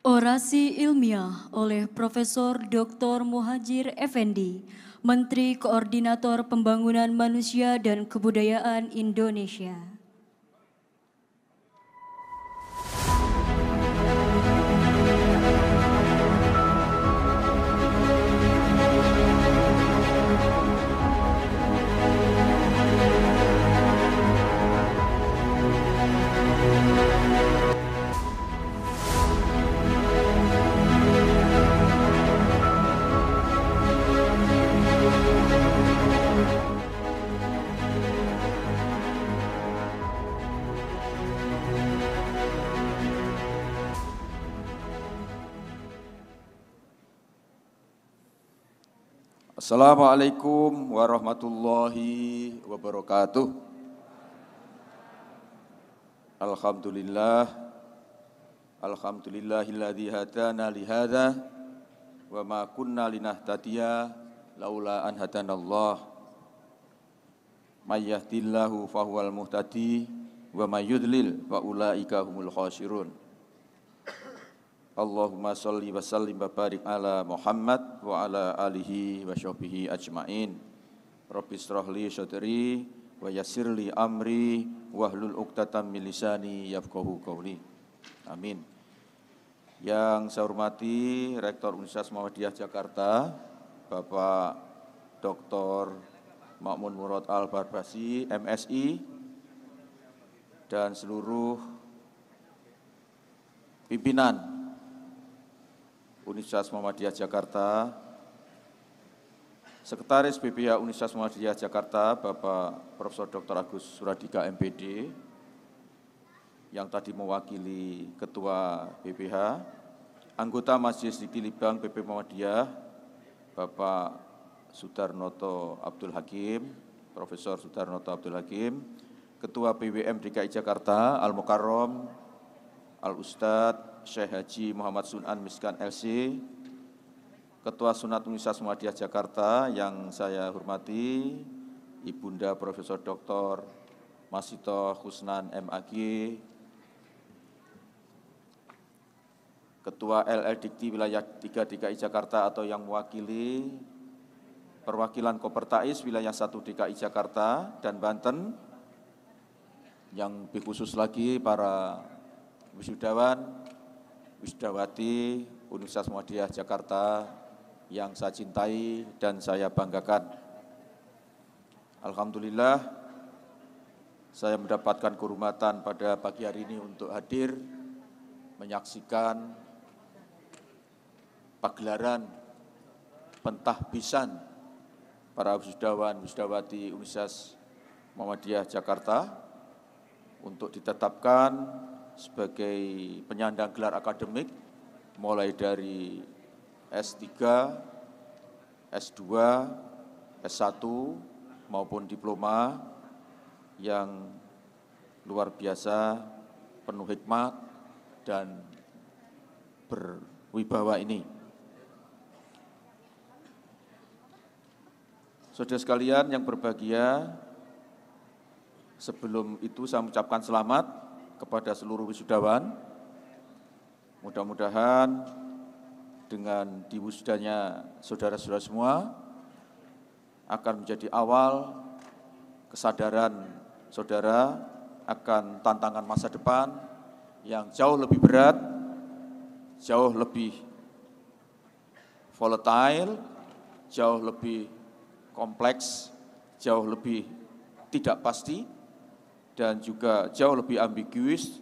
Orasi ilmiah oleh Profesor Dr. Muhajir Effendi, Menteri Koordinator Pembangunan Manusia dan Kebudayaan Indonesia. Assalamualaikum warahmatullahi wabarakatuh. Alhamdulillahilladzi hadana lihadza wa ma kunna linahtadiya laula an hadanallah. May yahdihillahu fahuwal muhtadi wa may yudlil fa ulaika humul khasirun. Allahumma sholli wa sallim wa barik ala Muhammad wa ala alihi wa sahbihi ajmain. Rabbi shrah li sadri wa yassir li amri wahlul 'uqdatam min lisani yafqahu qawli. Amin. Yang saya hormati Rektor Universitas Muhammadiyah Jakarta, Bapak Dr. Ma'mun Murad Al-Barbasi, MSI, dan seluruh pimpinan Universitas Muhammadiyah Jakarta, Sekretaris BPH Universitas Muhammadiyah Jakarta, Bapak Profesor Dr. Agus Suradika MPD, yang tadi mewakili Ketua BPH, anggota Majelis Tinggi Libang PP Muhammadiyah, Bapak Sudarnoto Abdul Hakim, Profesor Sudarnoto Abdul Hakim, Ketua BWM DKI Jakarta, Al-Mukarram, Al-Ustadz Syekh Haji Muhammad Sunan Miskan LC, Ketua Sunat Universitas Muhammadiyah Jakarta yang saya hormati, Ibunda Profesor Dr. Masito Husnan MAG, Ketua LL Dikti Wilayah 3 DKI Jakarta atau yang mewakili perwakilan Kopertais Wilayah 1 DKI Jakarta dan Banten, yang lebih khusus lagi para wisudawan, wisudawati Universitas Muhammadiyah Jakarta yang saya cintai dan saya banggakan. Alhamdulillah, saya mendapatkan kehormatan pada pagi hari ini untuk hadir menyaksikan pagelaran pentahbisan para wisudawan wisudawati Universitas Muhammadiyah Jakarta untuk ditetapkan sebagai penyandang gelar akademik mulai dari S3, S2, S1 maupun diploma yang luar biasa, penuh hikmat dan berwibawa ini. Saudara sekalian yang berbahagia, sebelum itu saya mengucapkan selamat kepada seluruh wisudawan. Mudah-mudahan dengan diwisudanya saudara-saudara semua akan menjadi awal kesadaran saudara akan tantangan masa depan yang jauh lebih berat, jauh lebih volatile, jauh lebih kompleks, jauh lebih tidak pasti, dan juga jauh lebih ambiguous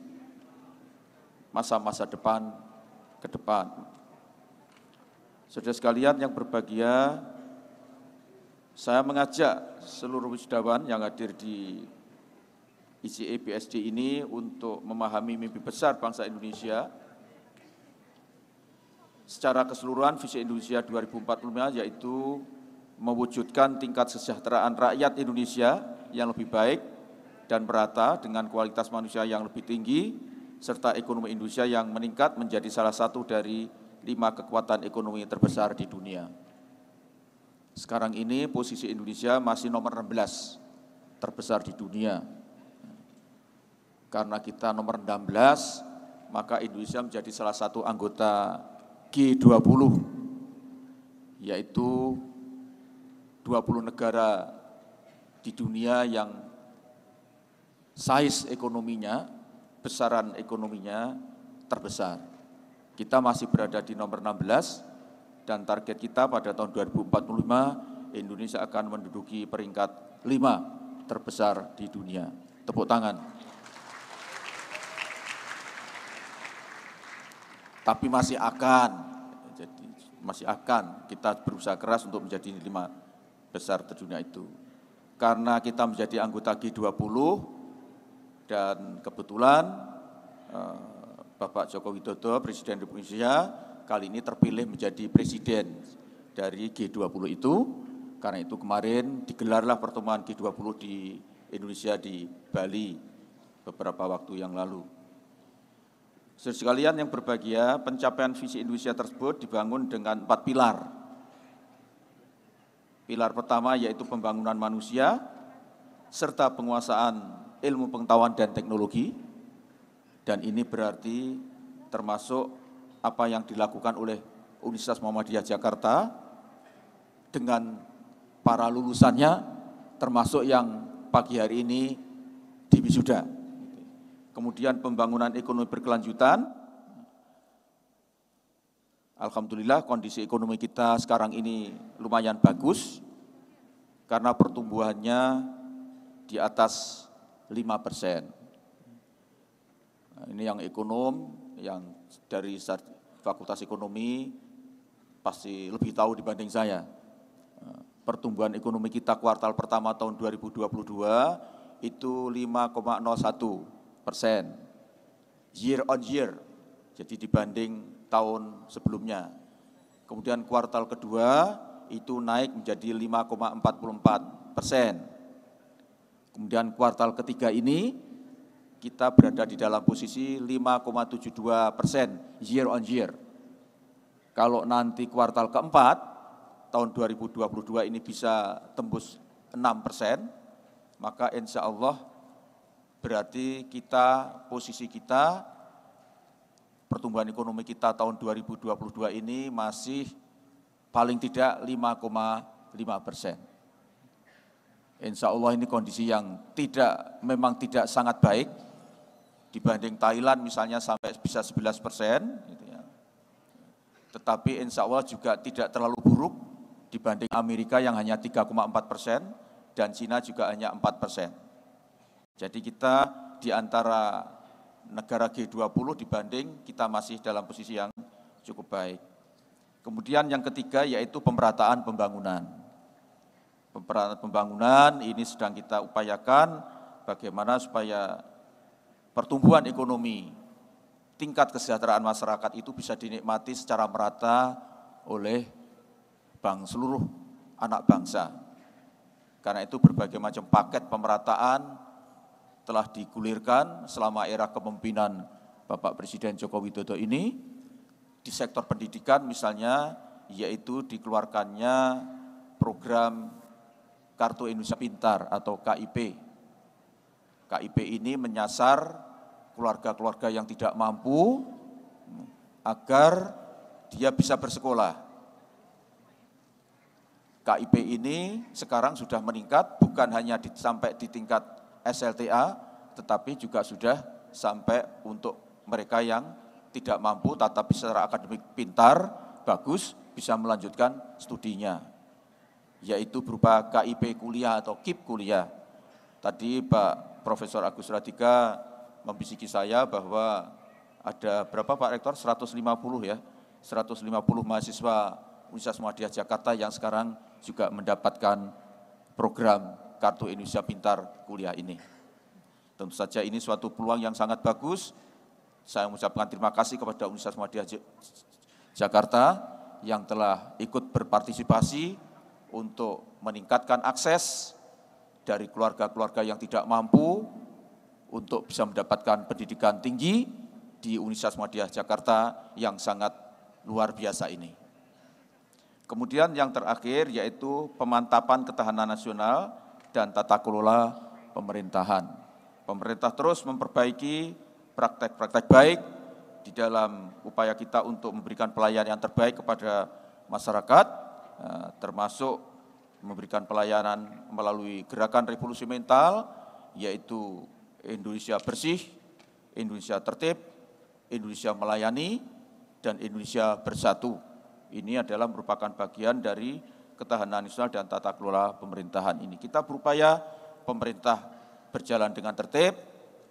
masa-masa depan ke depan. Saudara sekalian yang berbahagia, saya mengajak seluruh wisudawan yang hadir di ICE BSD ini untuk memahami mimpi besar bangsa Indonesia. Secara keseluruhan visi Indonesia 2045 yaitu mewujudkan tingkat kesejahteraan rakyat Indonesia yang lebih baik dan merata dengan kualitas manusia yang lebih tinggi, serta ekonomi Indonesia yang meningkat menjadi salah satu dari 5 kekuatan ekonomi terbesar di dunia. Sekarang ini posisi Indonesia masih nomor 16 terbesar di dunia. Karena kita nomor 16, maka Indonesia menjadi salah satu anggota G20, yaitu 20 negara di dunia yang size ekonominya, besaran ekonominya terbesar. Kita masih berada di nomor 16 dan target kita pada tahun 2045 Indonesia akan menduduki peringkat 5 terbesar di dunia. Tepuk tangan. Tapi masih akan kita berusaha keras untuk menjadi 5 besar terdunia itu. Karena kita menjadi anggota G20 dan kebetulan Bapak Joko Widodo, Presiden Republik Indonesia, kali ini terpilih menjadi Presiden dari G20 itu. Karena itu kemarin digelarlah pertemuan G20 di Indonesia di Bali beberapa waktu yang lalu. Saudara sekalian yang berbahagia, pencapaian visi Indonesia tersebut dibangun dengan 4 pilar. Pilar pertama yaitu pembangunan manusia, serta penguasaan ilmu pengetahuan dan teknologi. Dan ini berarti termasuk apa yang dilakukan oleh Universitas Muhammadiyah Jakarta dengan para lulusannya, termasuk yang pagi hari ini di wisuda. Kemudian pembangunan ekonomi berkelanjutan. Alhamdulillah kondisi ekonomi kita sekarang ini lumayan bagus karena pertumbuhannya di atas 5%. Nah, ini yang ekonom, yang dari Fakultas Ekonomi pasti lebih tahu dibanding saya. Pertumbuhan ekonomi kita kuartal pertama tahun 2022 itu 5,01% year on year, jadi dibanding tahun sebelumnya. Kemudian kuartal kedua itu naik menjadi 5,44%. Kemudian kuartal ketiga ini kita berada di dalam posisi 5,72% year on year. Kalau nanti kuartal keempat tahun 2022 ini bisa tembus 6%, maka insya Allah berarti posisi kita, pertumbuhan ekonomi kita tahun 2022 ini masih paling tidak 5,5%. Insya Allah ini kondisi yang memang tidak sangat baik, dibanding Thailand misalnya sampai bisa 11%, gitu ya. Tetapi insya Allah juga tidak terlalu buruk dibanding Amerika yang hanya 3,4% dan Cina juga hanya 4%. Jadi kita di antara negara G20 dibanding kita masih dalam posisi yang cukup baik. Kemudian yang ketiga yaitu pemerataan pembangunan. Pemerataan pembangunan ini sedang kita upayakan bagaimana supaya pertumbuhan ekonomi, tingkat kesejahteraan masyarakat itu bisa dinikmati secara merata oleh seluruh anak bangsa. Karena itu berbagai macam paket pemerataan telah digulirkan selama era kepemimpinan Bapak Presiden Joko Widodo ini. Di sektor pendidikan misalnya, yaitu dikeluarkannya program Kartu Indonesia Pintar atau KIP. KIP ini menyasar keluarga-keluarga yang tidak mampu agar dia bisa bersekolah. KIP ini sekarang sudah meningkat, bukan hanya sampai di tingkat SLTA, tetapi juga sudah sampai untuk mereka yang tidak mampu tetapi secara akademik pintar, bagus, bisa melanjutkan studinya, yaitu berupa KIP kuliah atau KIP kuliah. Tadi Pak Profesor Agus Radika membisiki saya bahwa ada berapa Pak Rektor? 150 ya, 150 mahasiswa Universitas Muhammadiyah Jakarta yang sekarang juga mendapatkan program Kartu Indonesia Pintar kuliah ini. Tentu saja ini suatu peluang yang sangat bagus. Saya mengucapkan terima kasih kepada Universitas Muhammadiyah Jakarta yang telah ikut berpartisipasi untuk meningkatkan akses dari keluarga-keluarga yang tidak mampu untuk bisa mendapatkan pendidikan tinggi di Universitas Muhammadiyah Jakarta yang sangat luar biasa ini. Kemudian yang terakhir yaitu pemantapan ketahanan nasional dan tata kelola pemerintahan. Pemerintah terus memperbaiki praktek-praktek baik di dalam upaya kita untuk memberikan pelayanan yang terbaik kepada masyarakat, termasuk memberikan pelayanan melalui gerakan revolusi mental, yaitu Indonesia bersih, Indonesia tertib, Indonesia melayani, dan Indonesia bersatu. Ini adalah merupakan bagian dari ketahanan nasional dan tata kelola pemerintahan ini. Kita berupaya pemerintah berjalan dengan tertib,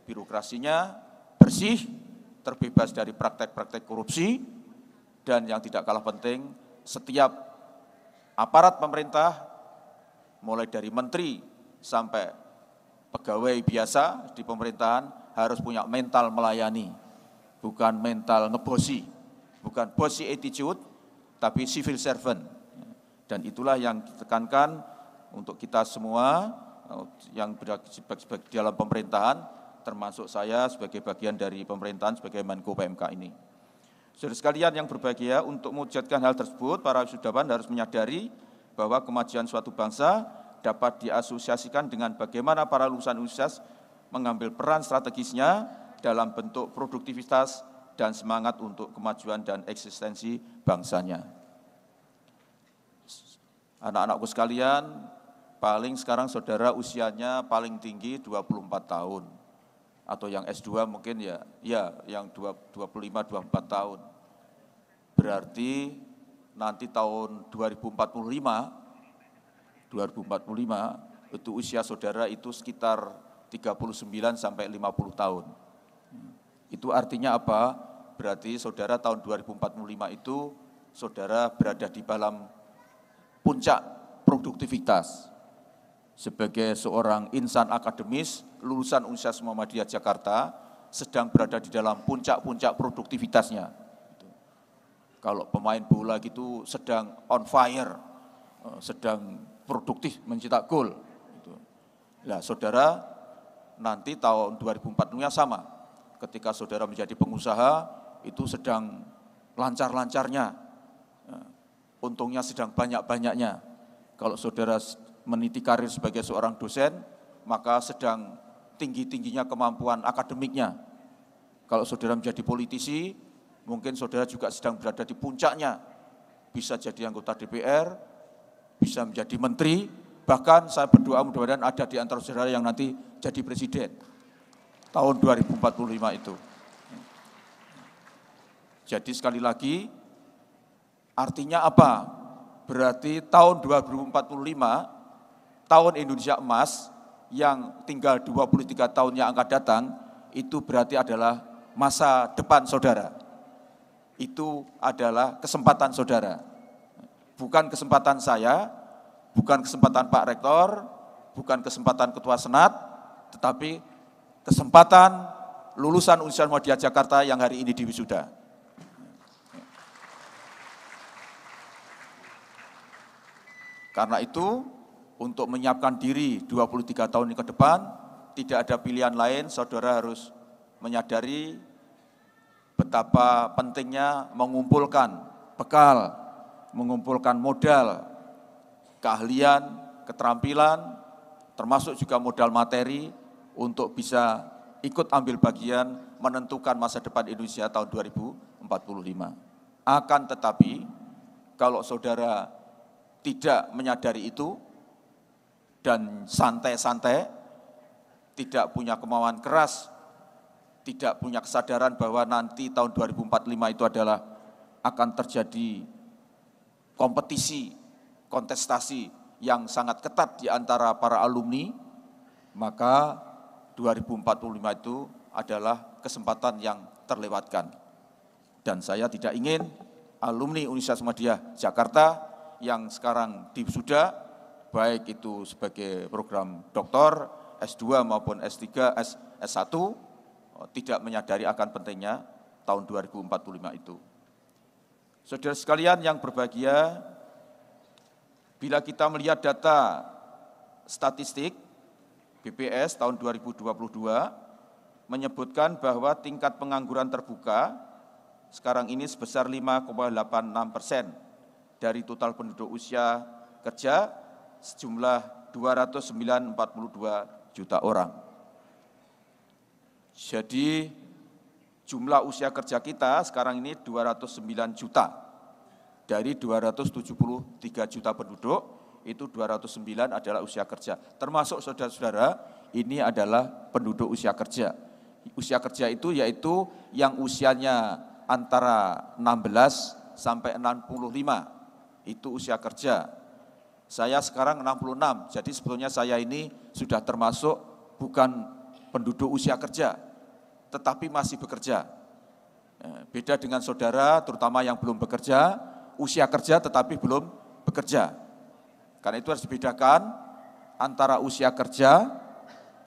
birokrasinya bersih, terbebas dari praktek-praktek korupsi, dan yang tidak kalah penting, setiap aparat pemerintah, mulai dari menteri sampai pegawai biasa di pemerintahan, harus punya mental melayani, bukan mental ngebosi, bukan bossy attitude, tapi civil servant. Dan itulah yang ditekankan untuk kita semua yang berada di dalam pemerintahan, termasuk saya sebagai bagian dari pemerintahan sebagai Menko PMK ini. Saudara sekalian yang berbahagia, untuk mewujudkan hal tersebut, para wisudawan harus menyadari bahwa kemajuan suatu bangsa dapat diasosiasikan dengan bagaimana para lulusan universitas mengambil peran strategisnya dalam bentuk produktivitas dan semangat untuk kemajuan dan eksistensi bangsanya. Anak-anakku sekalian, paling sekarang saudara usianya paling tinggi 24 tahun. Atau yang S2 mungkin ya yang 25-24 tahun. Berarti nanti tahun 2045 itu usia saudara itu sekitar 39 sampai 50 tahun. Itu artinya apa? Berarti saudara tahun 2045 itu saudara berada di dalam puncak produktivitas. Sebagai seorang insan akademis, lulusan Universitas Muhammadiyah Jakarta, sedang berada di dalam puncak-puncak produktivitasnya. Kalau pemain bola gitu sedang on fire, sedang produktif mencetak gol. Nah, saudara nanti tahun 2040-nya sama. Ketika saudara menjadi pengusaha, itu sedang lancar-lancarnya. Untungnya sedang banyak-banyaknya. Kalau saudara meniti karir sebagai seorang dosen, maka sedang tinggi-tingginya kemampuan akademiknya. Kalau saudara menjadi politisi, mungkin saudara juga sedang berada di puncaknya. Bisa jadi anggota DPR, bisa menjadi menteri, bahkan saya berdoa mudah-mudahan ada di antara saudara yang nanti jadi presiden. Tahun 2045 itu. Jadi sekali lagi, artinya apa? Berarti tahun 2045, tahun Indonesia emas yang tinggal 23 tahun yang akan datang, itu berarti adalah masa depan saudara. Itu adalah kesempatan saudara. Bukan kesempatan saya, bukan kesempatan Pak Rektor, bukan kesempatan Ketua Senat, tetapi kesempatan lulusan Universitas Muhammadiyah Jakarta yang hari ini diwisuda. Karena itu, untuk menyiapkan diri 23 tahun ke depan, tidak ada pilihan lain, saudara harus menyadari betapa pentingnya mengumpulkan bekal, mengumpulkan modal, keahlian, keterampilan, termasuk juga modal materi untuk bisa ikut ambil bagian menentukan masa depan Indonesia tahun 2045. Akan tetapi, kalau saudara tidak menyadari itu dan santai-santai, tidak punya kemauan keras, tidak punya kesadaran bahwa nanti tahun 2045 itu adalah akan terjadi kompetisi, kontestasi yang sangat ketat di antara para alumni, maka 2045 itu adalah kesempatan yang terlewatkan. Dan saya tidak ingin alumni Universitas Muhammadiyah Jakarta yang sekarang diwisuda, baik itu sebagai program doktor, S2 maupun S3, S1, tidak menyadari akan pentingnya tahun 2045 itu. Saudara sekalian yang berbahagia, bila kita melihat data statistik BPS tahun 2022 menyebutkan bahwa tingkat pengangguran terbuka sekarang ini sebesar 5,86% dari total penduduk usia kerja sejumlah 242 juta orang. Jadi jumlah usia kerja kita sekarang ini 209 juta. Dari 273 juta penduduk, itu 209 adalah usia kerja. Termasuk saudara-saudara, ini adalah penduduk usia kerja. Usia kerja itu yaitu yang usianya antara 16 sampai 65, itu usia kerja. Saya sekarang 66, jadi sebetulnya saya ini sudah termasuk bukan penduduk usia kerja, tetapi masih bekerja. Beda dengan saudara, terutama yang belum bekerja, usia kerja tetapi belum bekerja. Karena itu harus dibedakan antara usia kerja,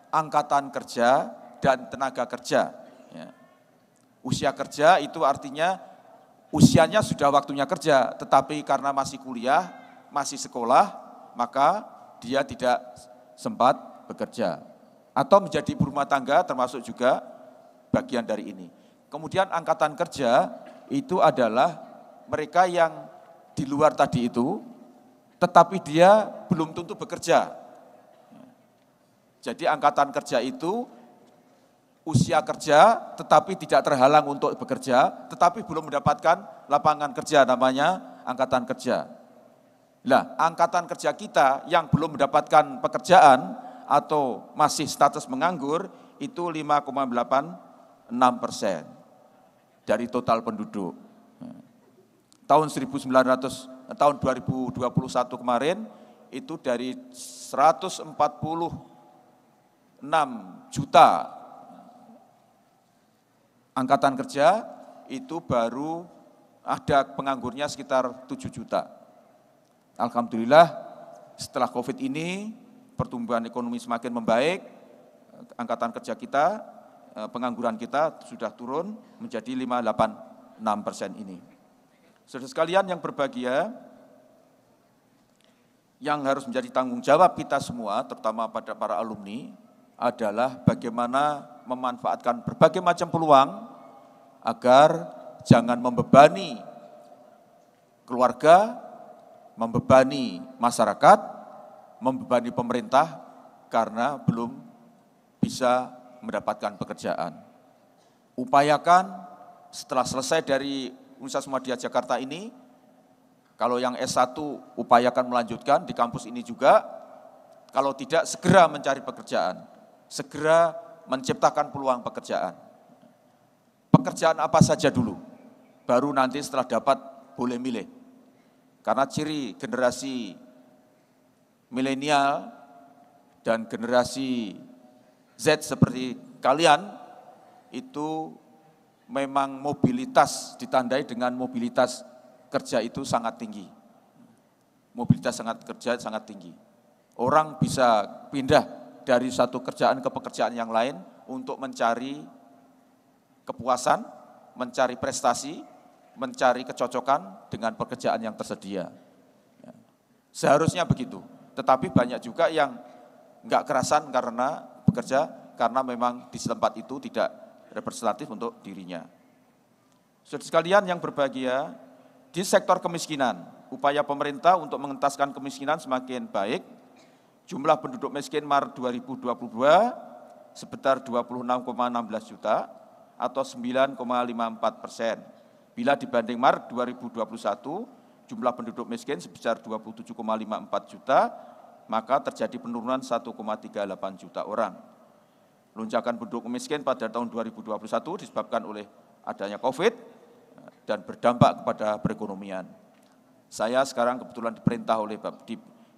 angkatan kerja, dan tenaga kerja. Usia kerja itu artinya usianya sudah waktunya kerja, tetapi karena masih kuliah, masih sekolah, maka dia tidak sempat bekerja. Atau menjadi ibu rumah tangga termasuk juga bagian dari ini. Kemudian angkatan kerja itu adalah mereka yang di luar tadi itu, tetapi dia belum tentu bekerja. Jadi angkatan kerja itu usia kerja tetapi tidak terhalang untuk bekerja, tetapi belum mendapatkan lapangan kerja, namanya angkatan kerja. Nah, angkatan kerja kita yang belum mendapatkan pekerjaan atau masih status menganggur itu 5,86% dari total penduduk. Tahun 2021 kemarin itu dari 146 juta angkatan kerja itu baru ada penganggurnya sekitar 7 juta. Alhamdulillah setelah COVID ini pertumbuhan ekonomi semakin membaik, angkatan kerja kita, pengangguran kita sudah turun menjadi 5,86% ini. Saudara sekalian yang berbahagia, yang harus menjadi tanggung jawab kita semua, terutama pada para alumni, adalah bagaimana memanfaatkan berbagai macam peluang agar jangan membebani keluarga, membebani masyarakat, membebani pemerintah karena belum bisa mendapatkan pekerjaan. Upayakan setelah selesai dari Universitas Muhammadiyah Jakarta ini, kalau yang S1 upayakan melanjutkan di kampus ini juga, kalau tidak segera mencari pekerjaan, segera menciptakan peluang pekerjaan. Pekerjaan apa saja dulu, baru nanti setelah dapat boleh milih. Karena ciri generasi milenial dan generasi Z seperti kalian, itu memang mobilitas ditandai dengan mobilitas kerja itu sangat tinggi. Mobilitas kerja sangat tinggi. Orang bisa pindah dari satu kerjaan ke pekerjaan yang lain untuk mencari kepuasan, mencari prestasi, mencari kecocokan dengan pekerjaan yang tersedia. Seharusnya begitu, tetapi banyak juga yang enggak kerasan karena bekerja, karena memang di tempat itu tidak representatif untuk dirinya. Saudara sekalian yang berbahagia, di sektor kemiskinan, upaya pemerintah untuk mengentaskan kemiskinan semakin baik. Jumlah penduduk miskin Maret 2022 sebesar 26,16 juta atau 9,54%. Bila dibanding Maret 2021, jumlah penduduk miskin sebesar 27,54 juta, maka terjadi penurunan 1,38 juta orang. Lonjakan penduduk miskin pada tahun 2021 disebabkan oleh adanya COVID dan berdampak kepada perekonomian. Saya sekarang kebetulan diperintah oleh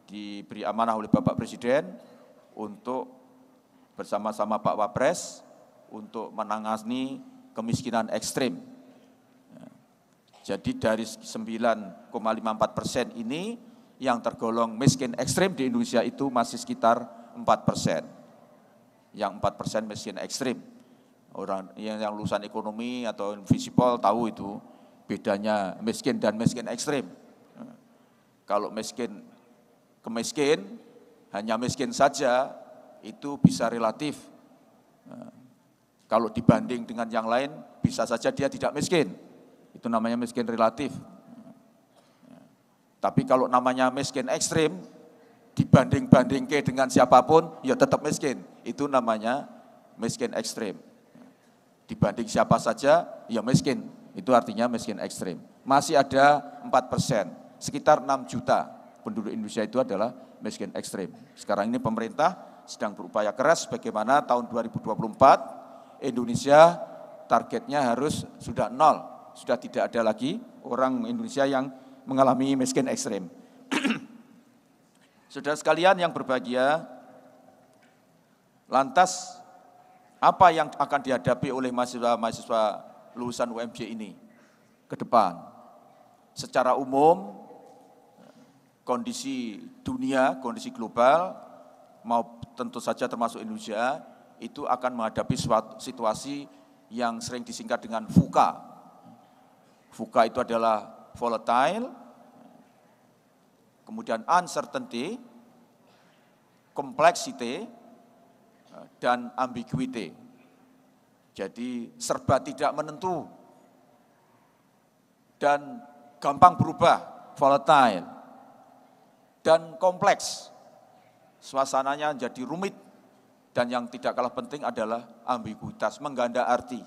diberi amanah oleh Bapak Presiden untuk bersama-sama Pak Wapres untuk menangani kemiskinan ekstrim. Jadi dari 9,54% ini yang tergolong miskin ekstrim di Indonesia itu masih sekitar 4%. Yang 4% miskin ekstrim. Orang yang lulusan ekonomi atau visipol tahu itu bedanya miskin dan miskin ekstrim. Kalau kemiskin, hanya miskin saja, itu bisa relatif. Kalau dibanding dengan yang lain, bisa saja dia tidak miskin. Itu namanya miskin relatif. Tapi kalau namanya miskin ekstrim, dibanding-bandingke dengan siapapun, ya tetap miskin. Itu namanya miskin ekstrim. dibanding siapa saja, ya miskin. Itu artinya miskin ekstrim. Masih ada 4%, sekitar 6 juta penduduk Indonesia itu adalah miskin ekstrim. Sekarang ini pemerintah sedang berupaya keras bagaimana tahun 2024 Indonesia targetnya harus sudah 0. Sudah tidak ada lagi orang Indonesia yang mengalami miskin ekstrim. Saudara sekalian yang berbahagia, lantas apa yang akan dihadapi oleh mahasiswa-mahasiswa lulusan UMJ ini ke depan? Secara umum, kondisi dunia, kondisi global, mau tentu saja termasuk Indonesia, itu akan menghadapi suatu situasi yang sering disingkat dengan VUCA. VUCA itu adalah volatile, kemudian uncertainty, complexity, dan ambiguity. Jadi serba tidak menentu dan gampang berubah, volatile, dan kompleks. Suasananya jadi rumit, dan yang tidak kalah penting adalah ambiguitas, mengganda arti.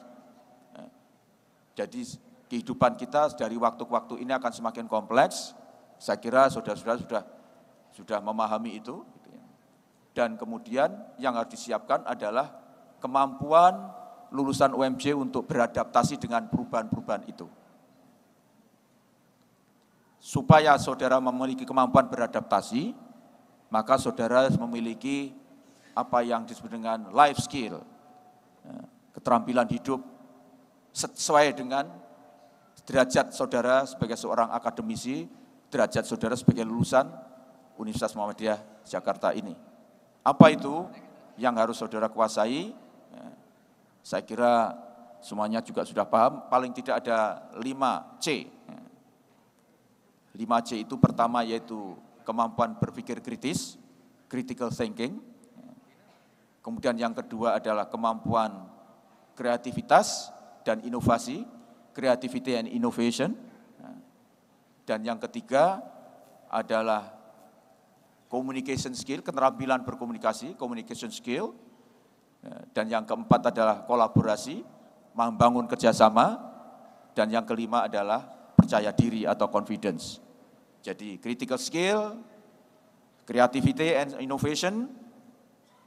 Jadi kehidupan kita dari waktu ke waktu ini akan semakin kompleks. Saya kira saudara-saudara sudah memahami itu. Dan kemudian yang harus disiapkan adalah kemampuan lulusan UMJ untuk beradaptasi dengan perubahan-perubahan itu. Supaya saudara memiliki kemampuan beradaptasi, maka saudara harus memiliki apa yang disebut dengan life skill, keterampilan hidup sesuai dengan derajat saudara sebagai seorang akademisi, derajat saudara sebagai lulusan Universitas Muhammadiyah Jakarta ini. Apa itu yang harus saudara kuasai? Saya kira semuanya juga sudah paham, paling tidak ada 5C. 5C itu pertama yaitu kemampuan berpikir kritis, critical thinking. Kemudian yang kedua adalah kemampuan kreativitas dan inovasi, creativity and innovation. Dan yang ketiga adalah communication skill, keterampilan berkomunikasi, communication skill. Dan yang keempat adalah kolaborasi, membangun kerjasama. Dan yang kelima adalah percaya diri atau confidence. Jadi critical skill, creativity and innovation,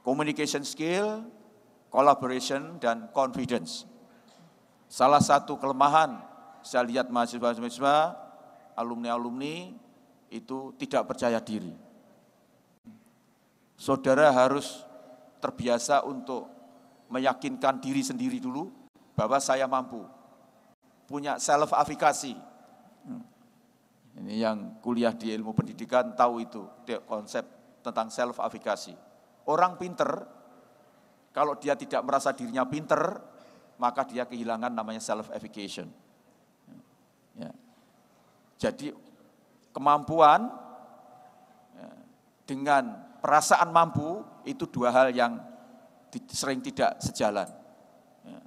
communication skill, collaboration, dan confidence. Salah satu kelemahan saya lihat mahasiswa-mahasiswa, alumni-alumni itu tidak percaya diri. Saudara harus terbiasa untuk meyakinkan diri sendiri dulu bahwa saya mampu. Punya self-afikasi. Ini yang kuliah di ilmu pendidikan tahu itu, konsep tentang self-afikasi. Orang pinter, kalau dia tidak merasa dirinya pinter, maka dia kehilangan namanya self-effication. Ya. Jadi kemampuan dengan perasaan mampu itu dua hal yang sering tidak sejalan. Ya.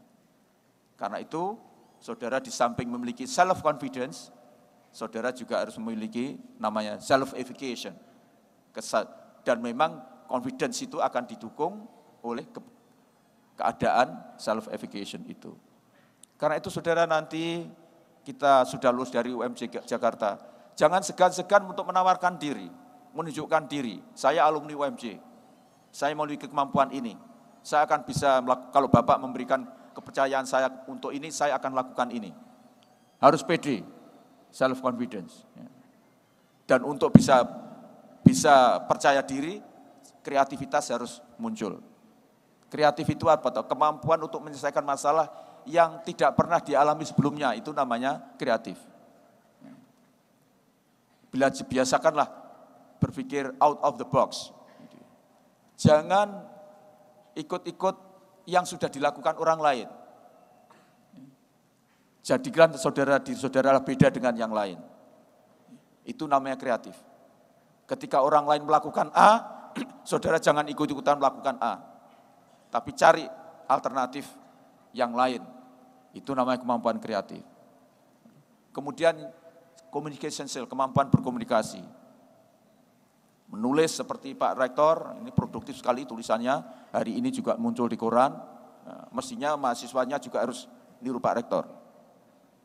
Karena itu, saudara di samping memiliki self-confidence, saudara juga harus memiliki namanya self-effication. Dan memang confidence itu akan didukung oleh keadaan self-effication itu. Karena itu saudara nanti kita sudah lulus dari UMJ Jakarta, jangan segan-segan untuk menawarkan diri, menunjukkan diri. Saya alumni UMJ, saya memiliki kemampuan ini. Saya akan bisa, kalau Bapak memberikan kepercayaan saya untuk ini, saya akan lakukan ini. Harus pede, self-confidence. Dan untuk bisa percaya diri, kreativitas harus muncul. Kreatif itu apa? Kemampuan untuk menyelesaikan masalah yang tidak pernah dialami sebelumnya, itu namanya kreatif. Bila biasakanlah berpikir out of the box. Jangan ikut-ikut yang sudah dilakukan orang lain. Jadikan diri saudara beda dengan yang lain. Itu namanya kreatif. Ketika orang lain melakukan A, saudara jangan ikut-ikutan melakukan A. Tapi cari alternatif yang lain. Itu namanya kemampuan kreatif. Kemudian communication skill, kemampuan berkomunikasi. Menulis seperti Pak Rektor, ini produktif sekali tulisannya, hari ini juga muncul di koran. mestinya mahasiswanya juga harus niru Pak Rektor.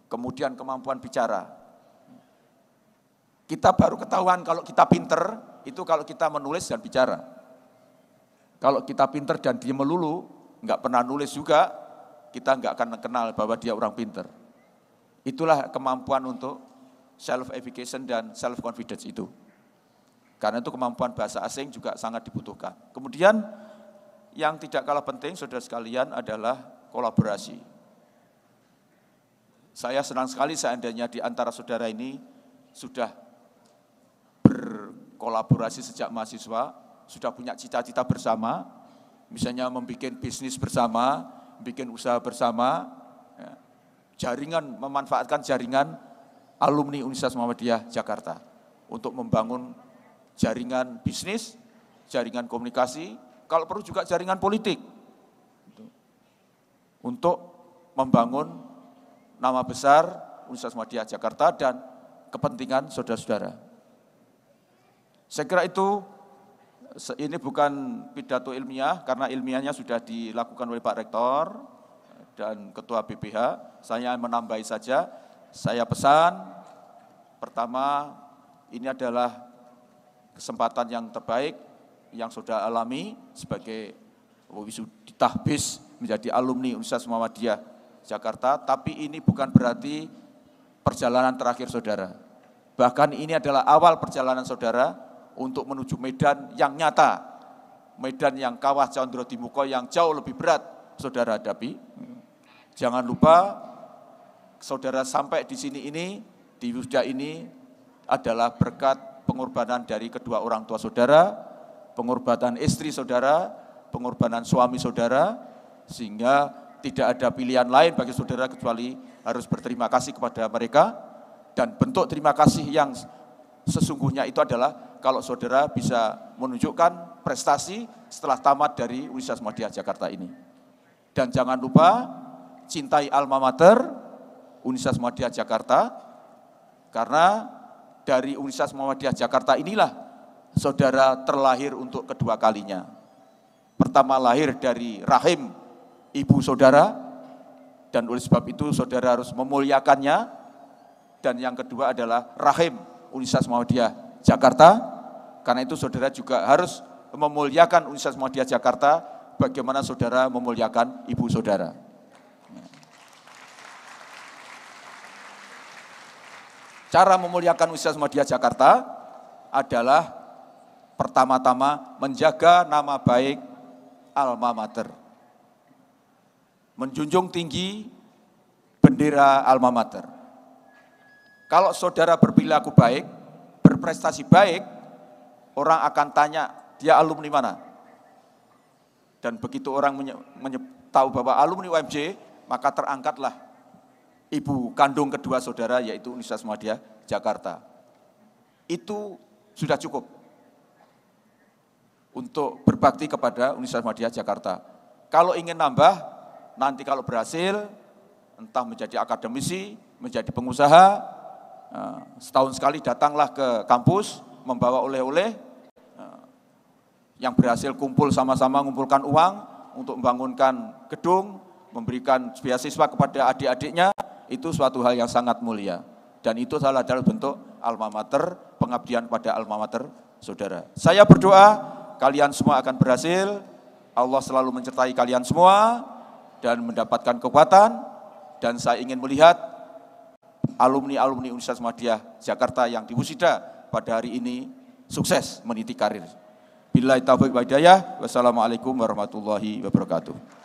Kemudian kemampuan bicara. Kita baru ketahuan kalau kita pinter, itu kalau kita menulis dan bicara. Kalau kita pinter dan dia melulu, nggak pernah nulis juga, kita nggak akan kenal bahwa dia orang pinter. Itulah kemampuan untuk self-efficacy dan self-confidence itu. Karena itu kemampuan bahasa asing juga sangat dibutuhkan. Kemudian yang tidak kalah penting, saudara sekalian, adalah kolaborasi. Saya senang sekali seandainya di antara saudara ini sudah berkolaborasi sejak mahasiswa, sudah punya cita-cita bersama, misalnya membuat bisnis bersama, bikin usaha bersama, ya. Jaringan, memanfaatkan jaringan alumni Universitas Muhammadiyah Jakarta untuk membangun jaringan bisnis, jaringan komunikasi, kalau perlu juga jaringan politik, untuk membangun nama besar Universitas Muhammadiyah Jakarta dan kepentingan saudara-saudara. Saya kira itu, ini bukan pidato ilmiah, karena ilmiahnya sudah dilakukan oleh Pak Rektor dan Ketua BPH. Saya menambahi saja, saya pesan, pertama, ini adalah kesempatan yang terbaik yang sudah alami sebagai tahbis menjadi alumni Universitas Muhammadiyah Jakarta, tapi ini bukan berarti perjalanan terakhir saudara. Bahkan ini adalah awal perjalanan saudara untuk menuju medan yang nyata, medan yang kawah Condro Timuko yang jauh lebih berat saudara hadapi. Jangan lupa saudara sampai di sini ini, di wisuda ini adalah berkat pengorbanan dari kedua orang tua saudara, pengorbanan istri saudara, pengorbanan suami saudara, sehingga tidak ada pilihan lain bagi saudara kecuali harus berterima kasih kepada mereka. Dan bentuk terima kasih yang sesungguhnya itu adalah kalau saudara bisa menunjukkan prestasi setelah tamat dari Universitas Muhammadiyah Jakarta ini. Dan jangan lupa cintai alma mater Universitas Muhammadiyah Jakarta, karena dari Universitas Muhammadiyah Jakarta inilah saudara terlahir untuk kedua kalinya. Pertama lahir dari rahim ibu saudara, dan oleh sebab itu saudara harus memuliakannya. Dan yang kedua adalah rahim Universitas Muhammadiyah Jakarta, karena itu saudara juga harus memuliakan Universitas Muhammadiyah Jakarta bagaimana saudara memuliakan ibu saudara. Cara memuliakan Universitas Muhammadiyah Jakarta adalah pertama-tama menjaga nama baik alma mater. Menjunjung tinggi bendera alma mater. Kalau saudara berperilaku baik, berprestasi baik, orang akan tanya, dia alumni mana? Dan begitu orang tahu bahwa alumni UMJ, maka terangkatlah ibu kandung kedua saudara, yaitu Universitas Muhammadiyah Jakarta. Itu sudah cukup untuk berbakti kepada Universitas Muhammadiyah Jakarta. Kalau ingin nambah, nanti kalau berhasil, entah menjadi akademisi, menjadi pengusaha, setahun sekali datanglah ke kampus, membawa oleh-oleh, yang berhasil kumpul sama-sama mengumpulkan uang untuk membangunkan gedung, memberikan beasiswa kepada adik-adiknya, itu suatu hal yang sangat mulia. Dan itu adalah bentuk alma mater, pengabdian pada alma mater saudara. Saya berdoa kalian semua akan berhasil, Allah selalu menyertai kalian semua dan mendapatkan kekuatan, dan saya ingin melihat alumni-alumni Universitas Muhammadiyah Jakarta yang diwisuda pada hari ini sukses meniti karir. Billahi taufiq wal hidayah. Wassalamualaikum warahmatullahi wabarakatuh.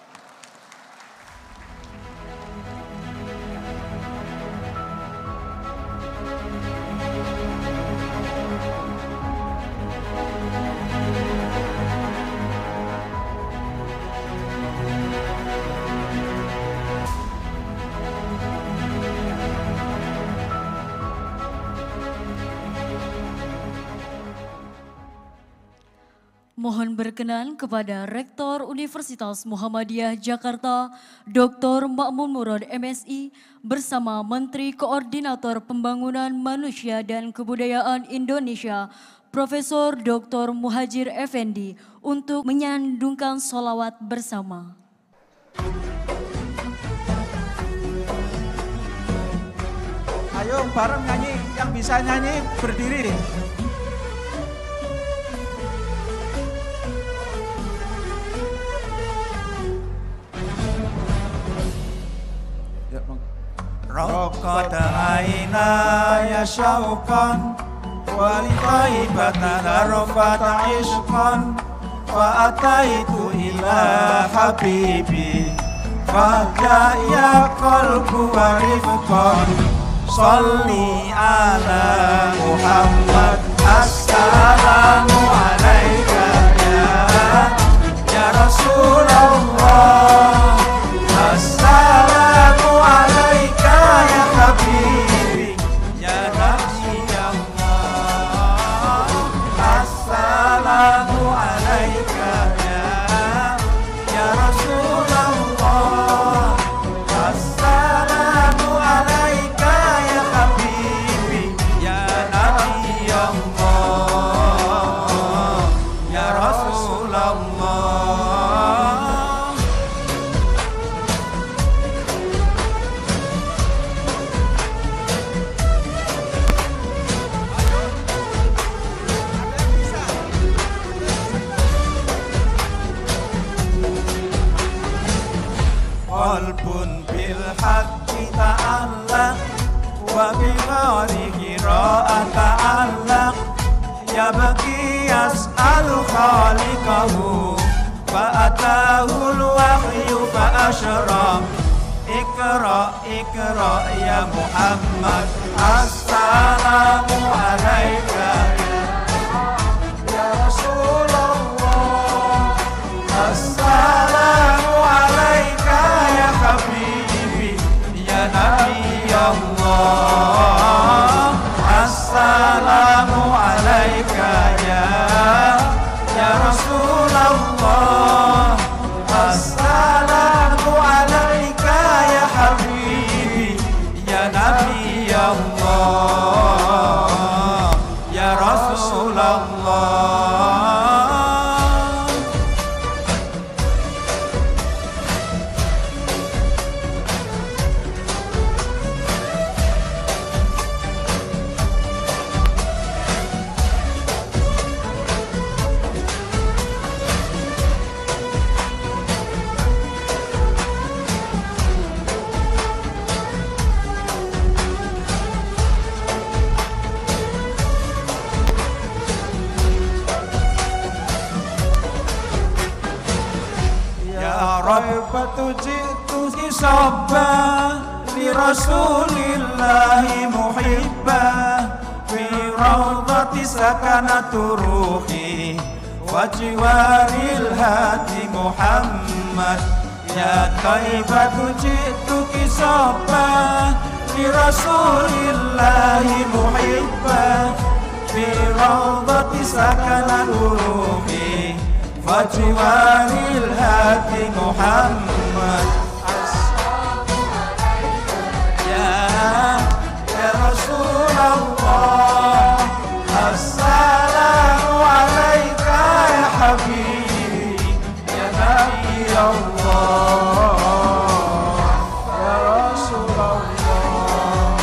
Mohon berkenan kepada Rektor Universitas Muhammadiyah Jakarta, Dr. Ma'mun Murad MSI, bersama Menteri Koordinator Pembangunan Manusia dan Kebudayaan Indonesia, Profesor Dr. Muhajir Effendi, untuk menyandungkan sholawat bersama. Ayo bareng nyanyi, yang bisa nyanyi berdiri. رقد عيناي شوقا ولطيبة ذرفت عشقا فأتيت إلى حبيبي فجاء قلب ورفقا صلي على محمد السلام عليك يا رسول الله السلام عليك يا حبيبي يا نبي الله السلام عليك يا رسول الله السلام عليك يا حبيبي يا نبي الله يا رسول الله. قلب بالحق تعلق وبغيره راء تعلق يبكي يسأل خالقه فأتاه الوحي فأشرق اقرأ اقرأ يا محمد السلام عليك يا رسول الله السلام عليك يا حبيبي يا نبي الله السلام عليك يا رسول الله السلام عليك يا حبيبي يا نبي الله يا رسول الله. ربة جئت حسابا لرسول الله محبا في روضة سكنة روحي وجوار الهادي محمد يا طيبة جئت حسابا لرسول الله محبا في روضة سكنة روحي وجوار الهادي محمد يا رسول الله السلام عليك يا حبيبي يا نبي الله يا رسول الله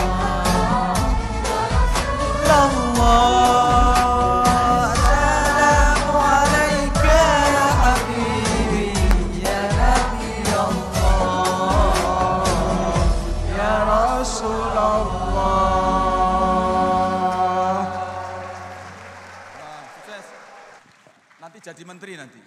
Nanti jadi menteri nanti.